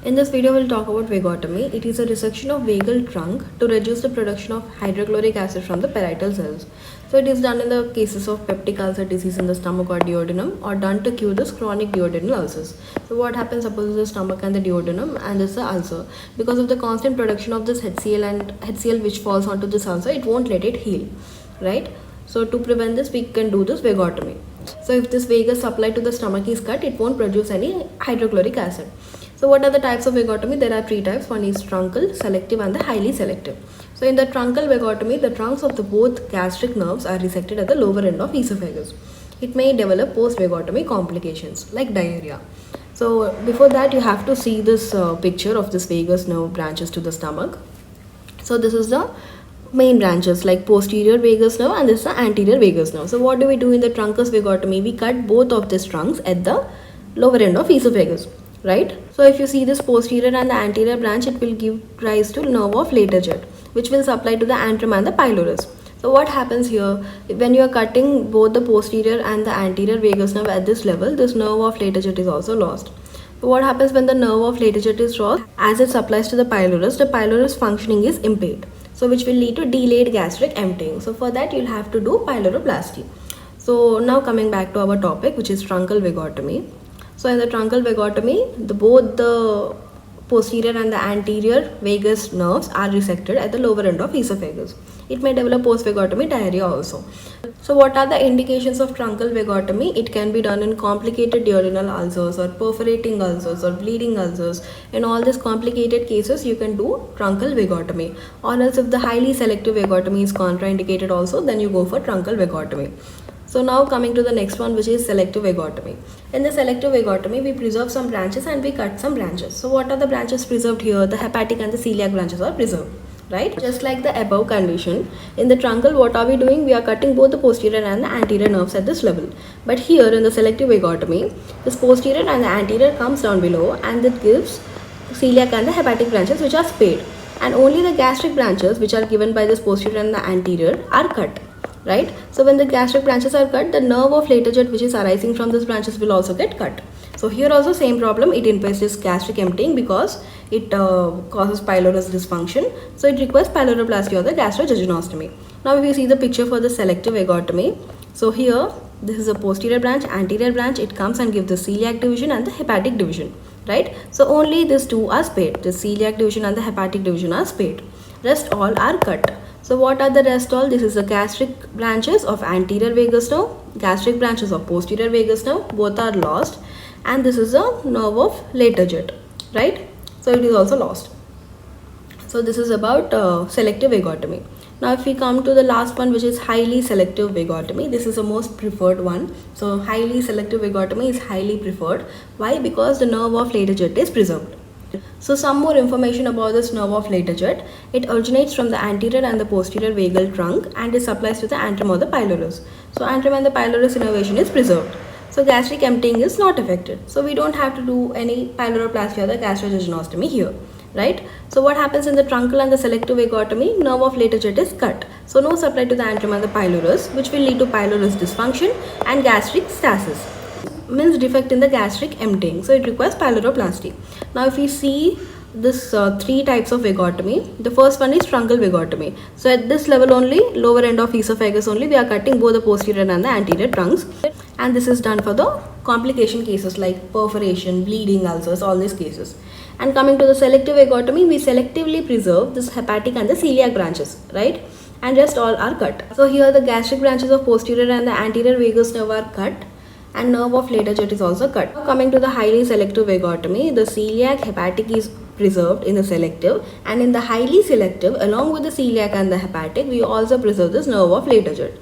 In this video, we'll talk about vagotomy. It is a resection of vagal trunk to reduce the production of hydrochloric acid from the parietal cells. So it is done in the cases of peptic ulcer disease in the stomach or duodenum, or done to cure this chronic duodenal ulcers. So what happens, suppose the stomach and the duodenum and this is the ulcer. Because of the constant production of this HCl which falls onto this ulcer, it won't let it heal, right? So to prevent this, we can do this vagotomy. So if this vagus supply to the stomach is cut, it won't produce any hydrochloric acid. So what are the types of vagotomy? There are three types. One is truncal, selective and the highly selective. So in the truncal vagotomy, the trunks of the both gastric nerves are resected at the lower end of esophagus. It may develop post-vagotomy complications like diarrhea. So before that, you have to see this picture of this vagus nerve branches to the stomach. So this is the main branches like posterior vagus nerve and this is the anterior vagus nerve. So what do we do in the truncus vagotomy? We cut both of these trunks at the lower end of esophagus, right? So if you see this posterior and the anterior branch, it will give rise to nerve of later jet, which will supply to the antrum and the pylorus. So what happens here, when you are cutting both the posterior and the anterior vagus nerve at this level, this nerve of later jet is also lost. So what happens when the nerve of later jet is lost? As it supplies to the pylorus functioning is impaired. So which will lead to delayed gastric emptying. So for that, you'll have to do pyloroplasty. So now coming back to our topic, which is truncal vagotomy. So in the truncal vagotomy, both the posterior and the anterior vagus nerves are resected at the lower end of esophagus. It may develop post-vagotomy diarrhea also. So what are the indications of truncal vagotomy? It can be done in complicated duodenal ulcers or perforating ulcers or bleeding ulcers. In all these complicated cases, you can do truncal vagotomy. Or else if the highly selective vagotomy is contraindicated also, then you go for truncal vagotomy. So now coming to the next one, which is selective vagotomy. In the selective vagotomy, we preserve some branches and we cut some branches. So what are the branches preserved here? The hepatic and the celiac branches are preserved, right? Just like the above condition, in the truncal, what are we doing? We are cutting both the posterior and the anterior nerves at this level. But here in the selective vagotomy, this posterior and the anterior comes down below and it gives celiac and the hepatic branches which are spared. And only the gastric branches which are given by this posterior and the anterior are cut, right? So when the gastric branches are cut, the nerve of later jet which is arising from these branches will also get cut. So here also same problem, it impairs this gastric emptying because it causes pylorus dysfunction. So it requires pyloroplasty or the gastrojejunostomy. Now if you see the picture for the selective vagotomy, so here this is a posterior branch, anterior branch, it comes and gives the celiac division and the hepatic division, right? So only these two are spared, the celiac division and the hepatic division are spared. Rest all are cut. So what are the rest all? This is the gastric branches of anterior vagus nerve, gastric branches of posterior vagus nerve, both are lost, and this is a nerve of later jet, right? So it is also lost. So this is about selective vagotomy. Now if we come to the last one, which is highly selective vagotomy, this is the most preferred one. So highly selective vagotomy is highly preferred. Why? Because the nerve of later jet is preserved. So some more information about this nerve of later jet. It originates from the anterior and the posterior vagal trunk and it supplies to the antrum or the pylorus. So antrum and the pylorus innervation is preserved. So gastric emptying is not affected. So we don't have to do any pyloroplasty or the gastrojejunostomy here, right? So what happens in the truncal and the selective vagotomy? Nerve of later jet is cut. So no supply to the antrum and the pylorus, which will lead to pylorus dysfunction and gastric stasis. Means defect in the gastric emptying. So it requires pyloroplasty. Now if we see this three types of vagotomy, the first one is truncal vagotomy. So at this level only, lower end of esophagus only, we are cutting both the posterior and the anterior trunks. And this is done for the complication cases like perforation, bleeding ulcers, all these cases. And coming to the selective vagotomy, we selectively preserve this hepatic and the celiac branches, right? And rest all are cut. So here the gastric branches of posterior and the anterior vagus nerve are cut, and nerve of later jet is also cut. Coming to the highly selective vagotomy, the celiac hepatic is preserved in the selective, and in the highly selective, along with the celiac and the hepatic, we also preserve this nerve of later jet.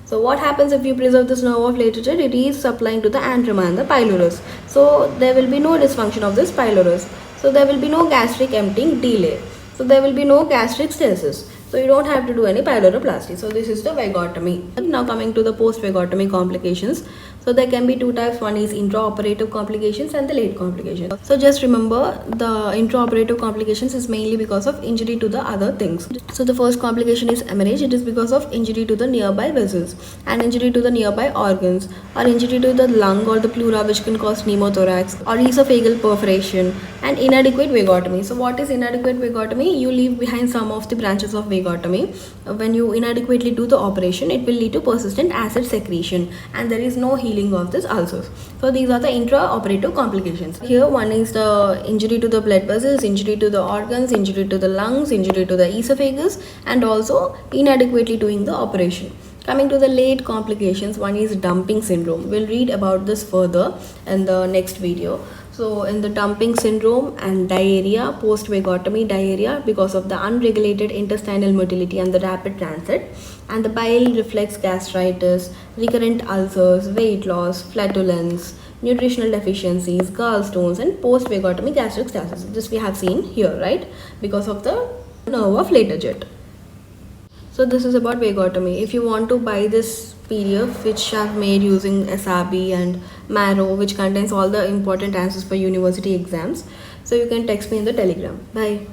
So what happens if you preserve this nerve of later jet? It is supplying to the antrum and the pylorus. So there will be no dysfunction of this pylorus. So there will be no gastric emptying delay. So there will be no gastric stasis. So you don't have to do any pyloroplasty. So this is the vagotomy. Now coming to the post-vagotomy complications. So there can be two types. One is intraoperative complications and the late complications. So just remember, the intraoperative complications is mainly because of injury to the other things. So the first complication is hemorrhage. It is because of injury to the nearby vessels and injury to the nearby organs, or injury to the lung or the pleura, which can cause pneumothorax or esophageal perforation, and inadequate vagotomy. So what is inadequate vagotomy? You leave behind some of the branches of vagotomy. When you inadequately do the operation, it will lead to persistent acid secretion and there is no healing of this ulcers. So these are the intraoperative complications. Here one is the injury to the blood vessels, injury to the organs, injury to the lungs, injury to the esophagus, and also inadequately doing the operation. Coming to the late complications, one is dumping syndrome. We'll read about this further in the next video. So in the dumping syndrome and diarrhea, post-vagotomy diarrhea because of the unregulated intestinal motility and the rapid transit, and the bile reflex gastritis, recurrent ulcers, weight loss, flatulence, nutritional deficiencies, gallstones, and post-vagotomy gastric stasis. This we have seen here, right? Because of the nerve of Laterjet. So this is about vagotomy. If you want to buy this PDF, which I've made using SRB and Marrow, which contains all the important answers for university exams, so you can text me in the Telegram. Bye.